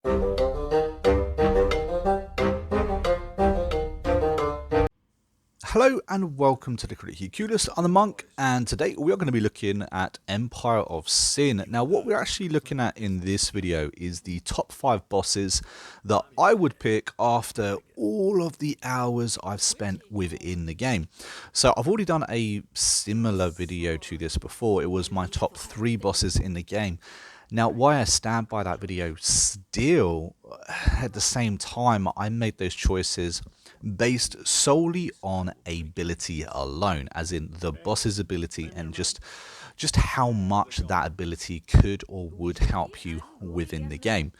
Hello and welcome to the Critically Clueless. I'm the Monk, and today we are going to be looking at Empire of Sin. Now, what we're actually looking at in this video is the top 5 bosses that I would pick after all of the hours I've spent within the game. So I've already done a similar video to this before. It was my top 3 bosses in the game. Now, why I stand by that video still, at the same time, I made those choices based solely on ability alone, as in the boss's ability and just how much that ability could or would help you within the game.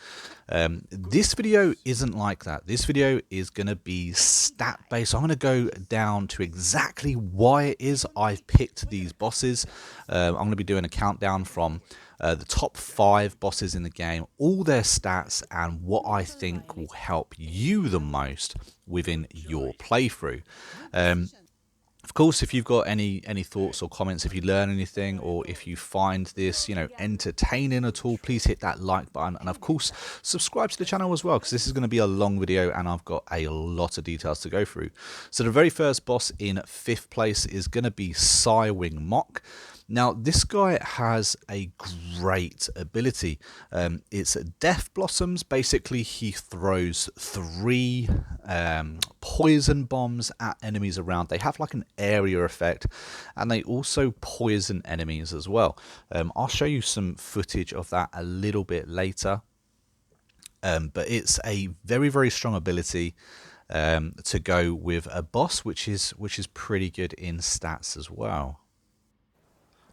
This video isn't like that. This video is going to be stat based. I'm going to go down to exactly why it is I've picked these bosses. I'm going to be doing a countdown from the top 5 bosses in the game, all their stats, and what I think will help you the most within your playthrough. Of course, if you've got any thoughts or comments, if you learn anything, or if you find this, entertaining at all, please hit that like button, and of course, subscribe to the channel as well, because this is going to be a long video, and I've got a lot of details to go through. So the very first boss in 5th place is going to be Psywing Mock. Now, this guy has a great ability. It's Death Blossoms. Basically, he throws 3 poison bombs at enemies around. They have like an area effect, and they also poison enemies as well. I'll show you some footage of that a little bit later. But it's a very, very strong ability to go with a boss, which is pretty good in stats as well.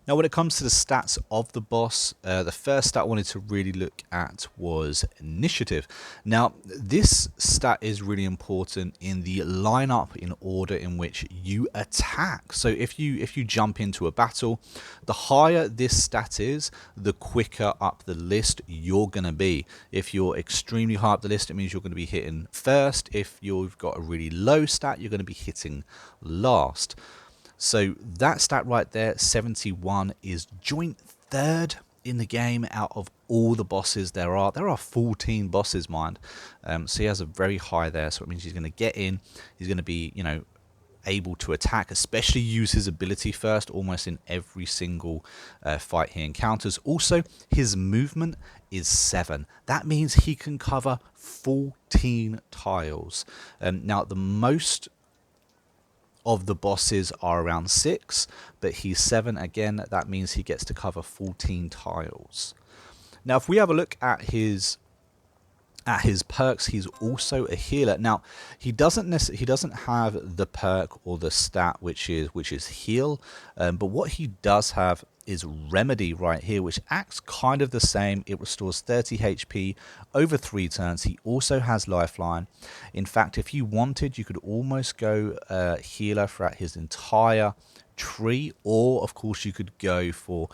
Now, when it comes to the stats of the boss, the first stat I wanted to really look at was initiative. Now, this stat is really important in the lineup in order in which you attack. So if you jump into a battle, the higher this stat is, the quicker up the list you're going to be. If you're extremely high up the list, it means you're going to be hitting first. If you've got a really low stat, you're going to be hitting last. So that stat right there, 71, is joint 3rd in the game out of all the bosses there are. There are 14 bosses, mind. So he has a very high there. So it means he's going to get in. He's going to be, able to attack, especially use his ability first, almost in every single fight he encounters. Also, his movement is 7. That means he can cover 14 tiles. Now, the most of the bosses are around 6, but he's 7 again. That means he gets to cover 14 tiles. Now, if we have a look at his perks, he's also a healer. Now, he doesn't have the perk or the stat which is heal, but what he does have is remedy right here, which acts kind of the same. It restores 30 HP over 3 turns. He also has lifeline. In fact, if you wanted, you could almost go healer throughout his entire tree, or of course you could go for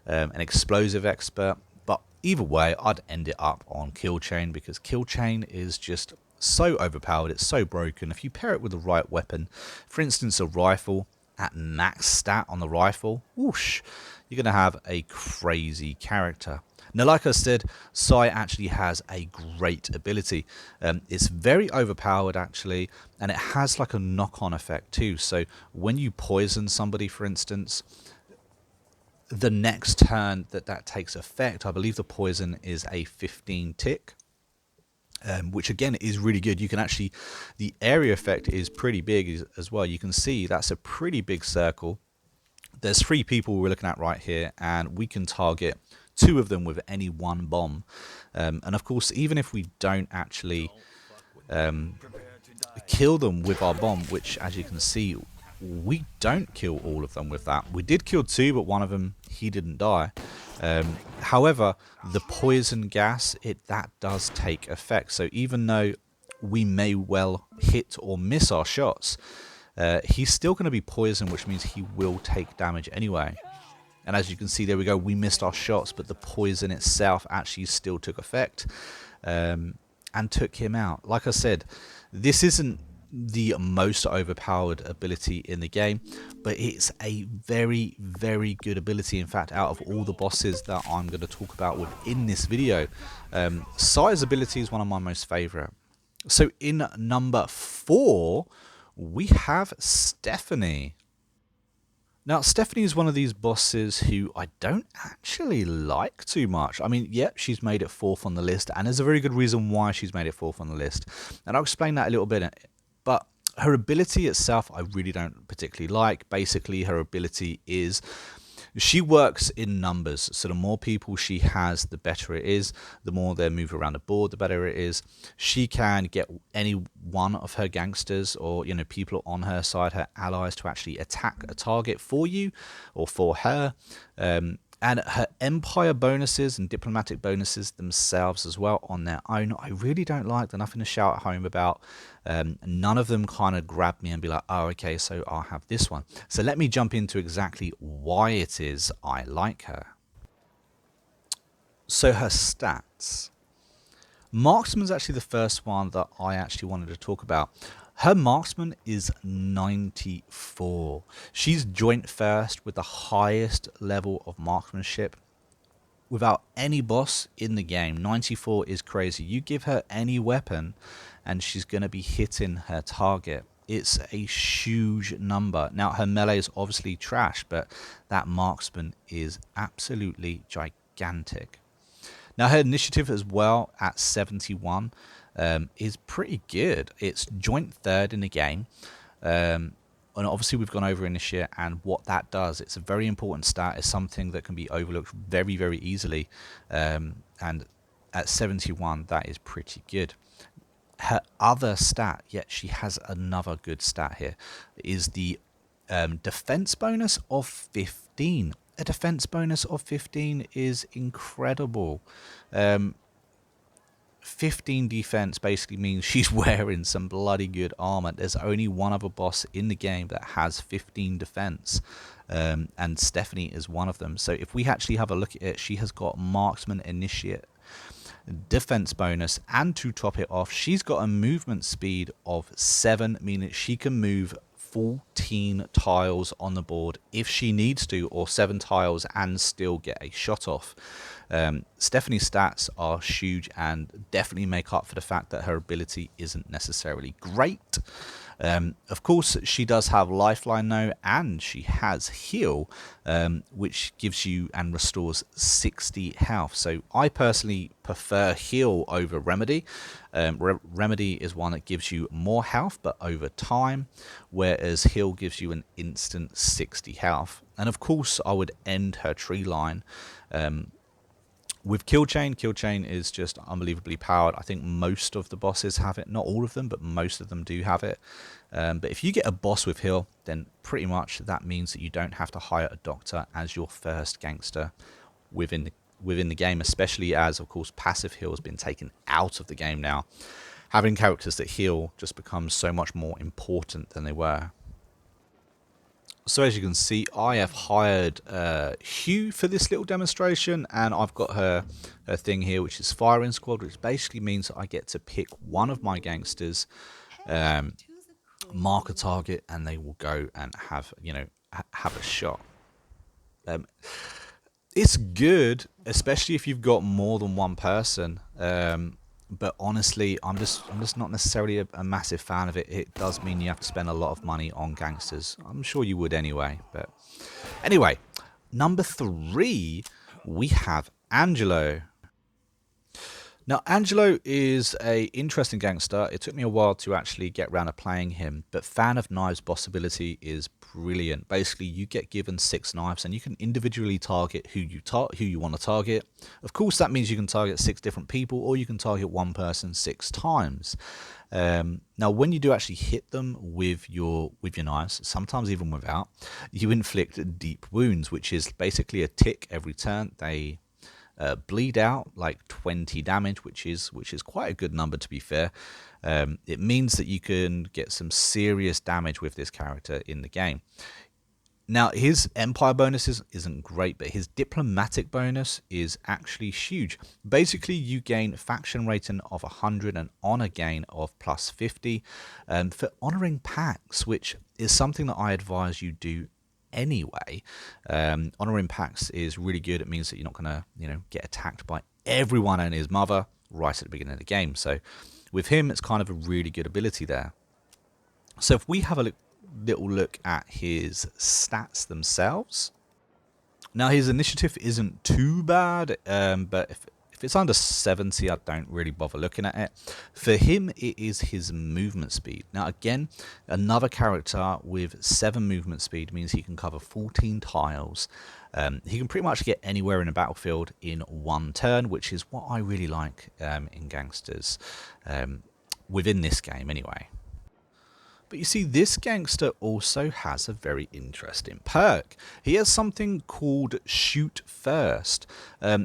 an explosive expert. But either way, I'd end it up on kill chain, because kill chain is just so overpowered. It's so broken. If you pair it with the right weapon, for instance a rifle, at max stat on the rifle, whoosh, you're going to have a crazy character. Now, like I said, Psy actually has a great ability. It's very overpowered actually, and it has like a knock-on effect too. So when you poison somebody, for instance, the next turn that takes effect, I believe the poison is a 15 tick. Which again is really good. You can actually, the area effect is pretty big as well. You can see that's a pretty big circle. There's 3 people we're looking at right here, and we can target 2 of them with any one bomb. And of course, even if we don't actually kill them with our bomb, which as you can see, we don't kill all of them with that. We did kill 2, but one of them, he didn't die. However, the poison gas, that does take effect. So even though we may well hit or miss our shots, he's still going to be poisoned, which means he will take damage anyway. And as you can see, there we go, we missed our shots, but the poison itself actually still took effect and took him out. Like I said, this isn't the most overpowered ability in the game, but it's a very, very good ability. In fact, out of all the bosses that I'm going to talk about within this video, Sire's ability is one of my most favorite. So in number 4, we have Stephanie. Now, Stephanie is one of these bosses who I don't actually like too much. I mean, yeah, she's made it 4th on the list, and there's a very good reason why she's made it 4th on the list. And I'll explain that a little bit. But her ability itself, I really don't particularly like. Basically, her ability is she works in numbers. So the more people she has, the better it is. The more they move around the board, the better it is. She can get any one of her gangsters or, you know, people on her side, her allies, to actually attack a target for you or for her. And her empire bonuses and diplomatic bonuses themselves as well on their own, I really don't like. They're nothing to shout at home about. None of them kind of grab me and be like, oh, okay, so I'll have this one. So let me jump into exactly why it is I like her. So her stats. Marksman's actually the first one that I actually wanted to talk about. Her marksman is 94. She's joint first with the highest level of marksmanship without any boss in the game. 94 is crazy. You give her any weapon and she's going to be hitting her target. It's a huge number. Now, her melee is obviously trash, but that marksman is absolutely gigantic. Now, her initiative as well at 71 is pretty good. It's joint 3rd in the game. And obviously, we've gone over initiate and what that does. It's a very important stat. It's something that can be overlooked very, very easily. And at 71, that is pretty good. Her other stat, yet she has another good stat here, is the defense bonus of 15. A defense bonus of 15 is incredible. 15 defense basically means she's wearing some bloody good armor. There's only one other boss in the game that has 15 defense, and Stephanie is one of them. So if we actually have a look at it, she has got marksman, initiate, defense bonus, and to top it off, she's got a movement speed of 7, meaning she can move 14 tiles on the board if she needs to, or 7 tiles and still get a shot off. Stephanie's stats are huge and definitely make up for the fact that her ability isn't necessarily great. Of course, she does have lifeline though, and she has heal, which gives you and restores 60 health. So I personally prefer heal over remedy. Remedy is one that gives you more health but over time, whereas heal gives you an instant 60 health. And of course, I would end her tree line with kill chain. Kill chain is just unbelievably powered. I think most of the bosses have it. Not all of them, but most of them do have it. But if you get a boss with heal, then pretty much that means that you don't have to hire a doctor as your first gangster within the game, especially as, of course, passive heal has been taken out of the game now. Having characters that heal just becomes so much more important than they were. So as you can see, I have hired Hugh for this little demonstration, and I've got her thing here, which is firing squad, which basically means that I get to pick one of my gangsters, mark a target, and they will go and have, you know, have a shot. It's good, especially if you've got more than one person. But honestly, I'm just not necessarily a massive fan of it. It does mean you have to spend a lot of money on gangsters. I'm sure you would anyway. But anyway, number 3, we have Angelo. Now, Angelo is a interesting gangster. It took me a while to actually get around to playing him, but Fan of Knives boss ability is brilliant. Basically, you get given 6 knives, and you can individually target who you want to target. Of course, that means you can target 6 different people, or you can target one person 6 times. Now, when you do actually hit them with your knives, sometimes even without, you inflict deep wounds, which is basically a tick every turn. They bleed out like 20 damage, which is quite a good number, to be fair. It means that you can get some serious damage with this character in the game. Now, his empire bonus isn't great, but his diplomatic bonus is actually huge. Basically, you gain faction rating of 100 and honor gain of plus 50 for honoring pacts, which is something that I advise you do anyway. Honoring pacts is really good. It means that you're not going to, get attacked by everyone and his mother right at the beginning of the game. So with him, it's kind of a really good ability there. So if we have a little look at his stats themselves. Now, his initiative isn't too bad, but if it's under 70, I don't really bother looking at it. For him, it is his movement speed. Now, again, another character with 7 movement speed means he can cover 14 tiles. He can pretty much get anywhere in a battlefield in 1 turn, which is what I really like in gangsters, within this game anyway. But you see, this gangster also has a very interesting perk. He has something called Shoot First.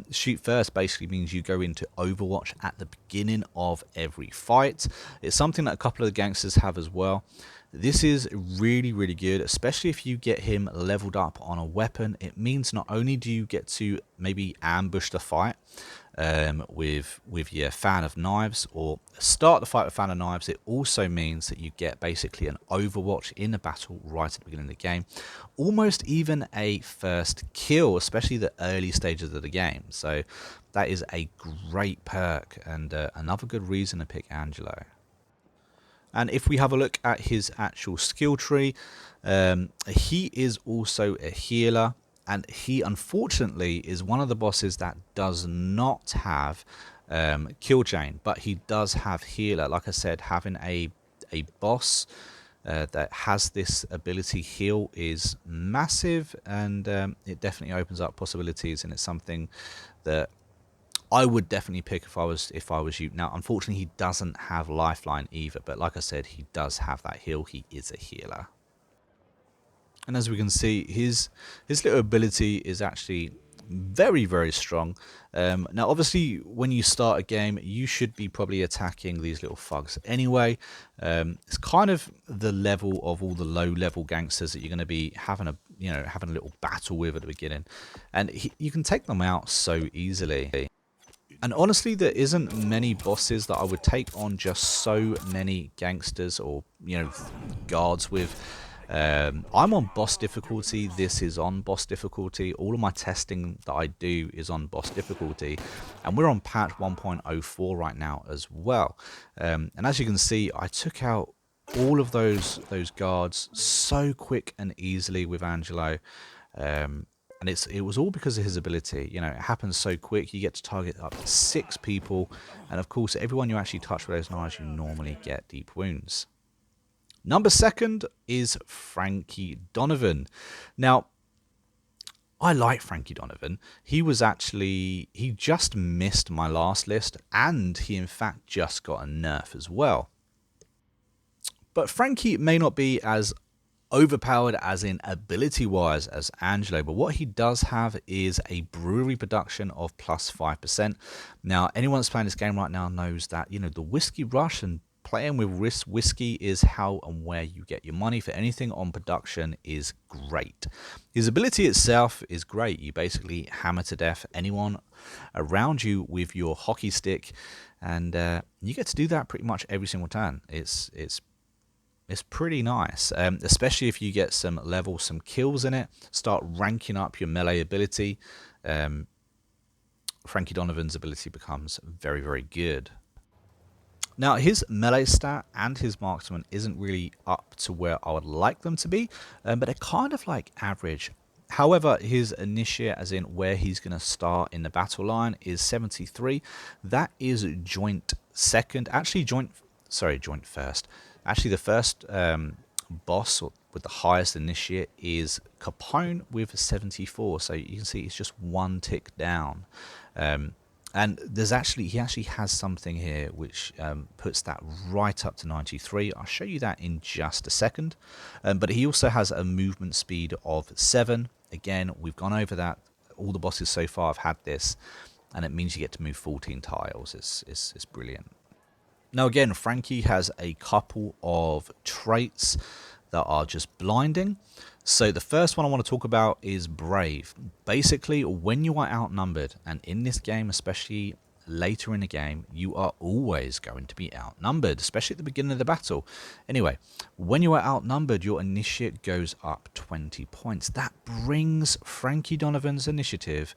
Shoot First basically means you go into Overwatch at the beginning of every fight. It's something that a couple of the gangsters have as well. This is really, really good, especially if you get him leveled up on a weapon. It means not only do you get to maybe ambush the fight with your fan of knives, or start the fight with fan of knives, it also means that you get basically an overwatch in the battle right at the beginning of the game, almost even a first kill, especially the early stages of the game. So that is a great perk, and another good reason to pick Angelo. And if we have a look at his actual skill tree, he is also a healer, and he unfortunately is one of the bosses that does not have kill chain, but he does have healer. Like I said, having a boss that has this ability heal is massive, and it definitely opens up possibilities, and it's something that I would definitely pick if I was you. Now, unfortunately, he doesn't have lifeline either, but like I said, he does have that heal. He is a healer. And as we can see, his little ability is actually very, very strong. Now, obviously, when you start a game, you should be probably attacking these little thugs anyway. It's kind of the level of all the low-level gangsters that you're going to be having a little battle with at the beginning, and you can take them out so easily. And honestly, there isn't many bosses that I would take on just so many gangsters or, guards with. I'm on boss difficulty. This is on boss difficulty. All of my testing that I do is on boss difficulty. And we're on patch 1.04 right now as well. And as you can see, I took out all of those guards so quick and easily with Angelo. And it was all because of his ability. It happens so quick. You get to target up to 6 people. And of course, everyone you actually touch with those knives, you normally get deep wounds. Number 2 is Frankie Donovan. Now, I like Frankie Donovan. He just missed my last list, and he in fact just got a nerf as well. But Frankie may not be as overpowered as in ability wise as Angelo, but what he does have is a brewery production of plus 5%. Now, anyone that's playing this game right now knows that the whiskey rush and playing with whiskey is how and where you get your money for anything on production is great. His ability itself is great. You basically hammer to death anyone around you with your hockey stick, and you get to do that pretty much every single turn. It's pretty nice, especially if you get some kills in it, start ranking up your melee ability. Frankie Donovan's ability becomes very, very good. Now, his melee stat and his marksman isn't really up to where I would like them to be, but they're kind of like average. However, his initiate, as in where he's going to start in the battle line, is 73. That is joint second. Actually, joint first. Actually, the first boss with the highest initiate is Capone with 74. So you can see it's just one tick down. And he actually has something here which puts that right up to 93. I'll show you that in just a second. But he also has a movement speed of 7. Again, we've gone over that. All the bosses so far have had this, and it means you get to move 14 tiles. It's brilliant. Now again, Frankie has a couple of traits that are just blinding. So the first one I want to talk about is Brave. Basically, when you are outnumbered, and in this game, especially later in the game, you are always going to be outnumbered, especially at the beginning of the battle. Anyway, when you are outnumbered, your initiate goes up 20 points. That brings Frankie Donovan's initiative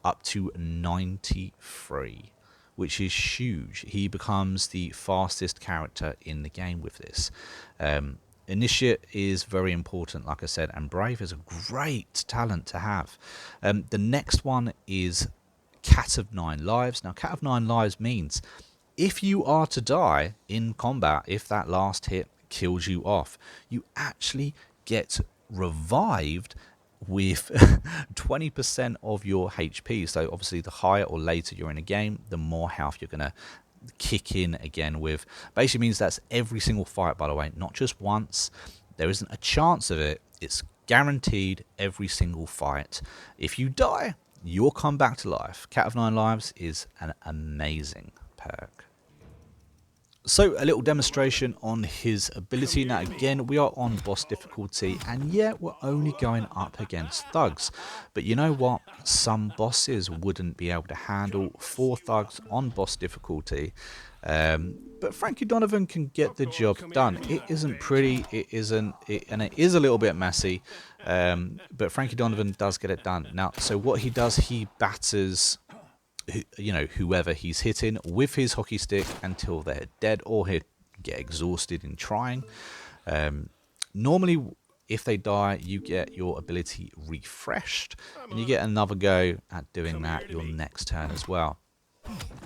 up to 93, which is huge. He becomes the fastest character in the game with this. Initiate is very important, like I said, and Brave is a great talent to have. The next one is Cat of 9 Lives. Now, Cat of 9 Lives means if you are to die in combat, if that last hit kills you off, you actually get revived with 20% of your HP. So obviously the higher or later you're in a game, the more health you're going to kick in again with. Basically means that's every single fight, by the way, not just once. There isn't a chance of it. It's guaranteed every single fight. If you die, you'll come back to life. Cat of 9 Lives is an amazing perk. So a little demonstration on his ability. Now again, we are on boss difficulty, and yeah, we're only going up against thugs. But you know what? Some bosses wouldn't be able to handle 4 thugs on boss difficulty. But Frankie Donovan can get the job done. It isn't pretty, and it is a little bit messy, but Frankie Donovan does get it done. Now, so what he does, he batters, you know, whoever he's hitting with his hockey stick until they're dead or he'll get exhausted in trying. Normally, if they die, you get your ability refreshed, and you get another go at doing that your next turn as well.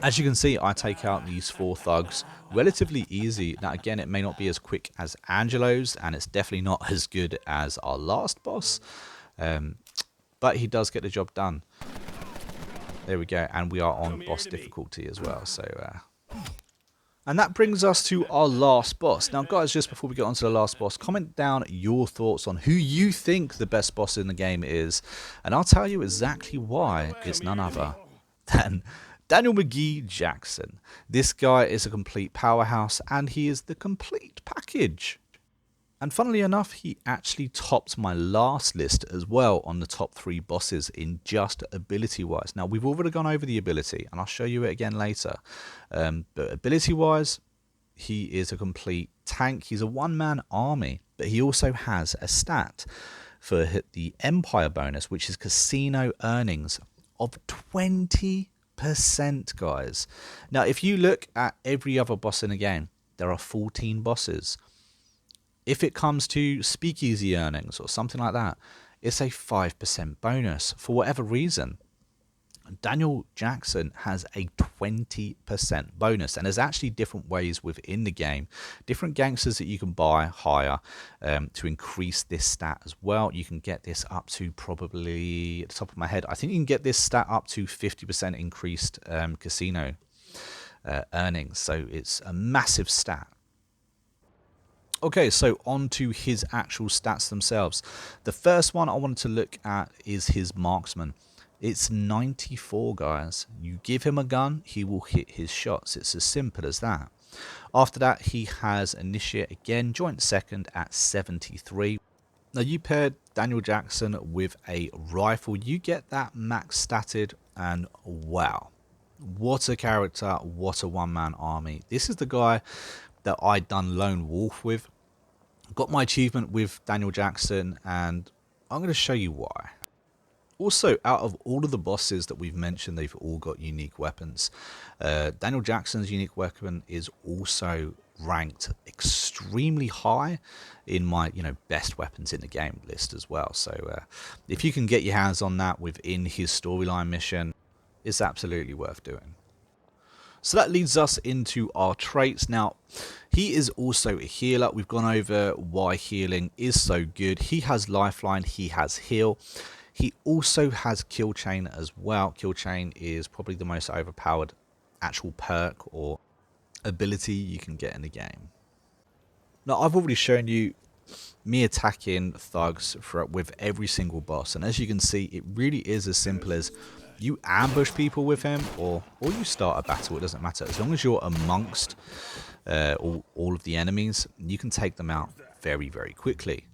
As you can see, I take out these 4 thugs relatively easy. Now again, it may not be as quick as Angelo's, and it's definitely not as good as our last boss, but he does get the job done. There we go, and we are on boss difficulty as well. So and that brings us to our last boss. Now guys, just before we get on to the last boss, comment down your thoughts on who you think the best boss in the game is, and I'll tell you exactly why it's none other than Daniel McGee Jackson. This guy is a complete powerhouse, and he is the complete package. And funnily enough, he actually topped my last list as well on the top 3 bosses in just ability wise. Now we've already gone over the ability, and I'll show you it again later. But ability wise, he is a complete tank. He's a one-man army, but he also has a stat for the Empire bonus, which is casino earnings of 20%, guys. Now if you look at every other boss in the game, there are 14 bosses. If it comes to speakeasy earnings or something like that, it's a 5% bonus. For whatever reason, Daniel Jackson has a 20% bonus, and there's actually different ways within the game, different gangsters that you can buy higher to increase this stat as well. You can get this up to, probably at the top of my head, I think you can get this stat up to 50% increased casino earnings. So it's a massive stat. Okay, so on to his actual stats themselves. The first one I wanted to look at is his marksman. It's 94, guys. You give him a gun, he will hit his shots. It's as simple as that. After that, he has initiate again, joint second at 73. Now you paired Daniel Jackson with a rifle, you get that max statted, and wow, what a character, what a one-man army. This is the guy that I done Lone Wolf with. Got my achievement with Daniel Jackson, and I'm going to show you why. Also, out of all of the bosses that we've mentioned, they've all got unique weapons. Daniel Jackson's unique weapon is also ranked extremely high in my, best weapons in the game list as well. So if you can get your hands on that within his storyline mission, it's absolutely worth doing. So that leads us into our traits. Now, he is also a healer. We've gone over why healing is so good. He has lifeline, he has heal. He also has kill chain as well. Kill chain is probably the most overpowered actual perk or ability you can get in the game. Now, I've already shown you me attacking thugs with every single boss, and as you can see, it really is as simple as you ambush people with him, or you start a battle. It doesn't matter. As long as you're amongst all of the enemies, you can take them out very, very quickly.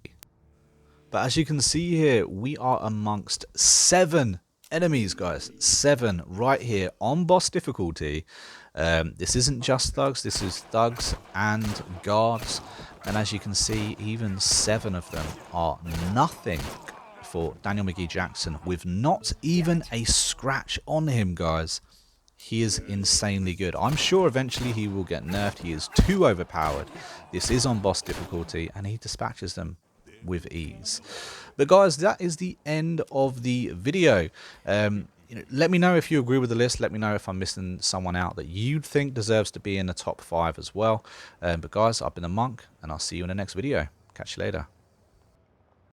But as you can see here, we are amongst 7 enemies, guys. 7 right here on boss difficulty. This isn't just thugs, this is thugs and guards. And as you can see, even 7 of them are nothing for Daniel McGee Jackson, with not even a scratch on him, guys. He is insanely good. I'm sure eventually he will get nerfed. He is too overpowered. This is on boss difficulty, and he dispatches them with ease. But guys, that is the end of the video. Let me know if you agree with the list. Let me know if I'm missing someone out that you'd think deserves to be in the top 5 as well. But guys, I've been the Monk, and I'll see you in the next video. Catch you later.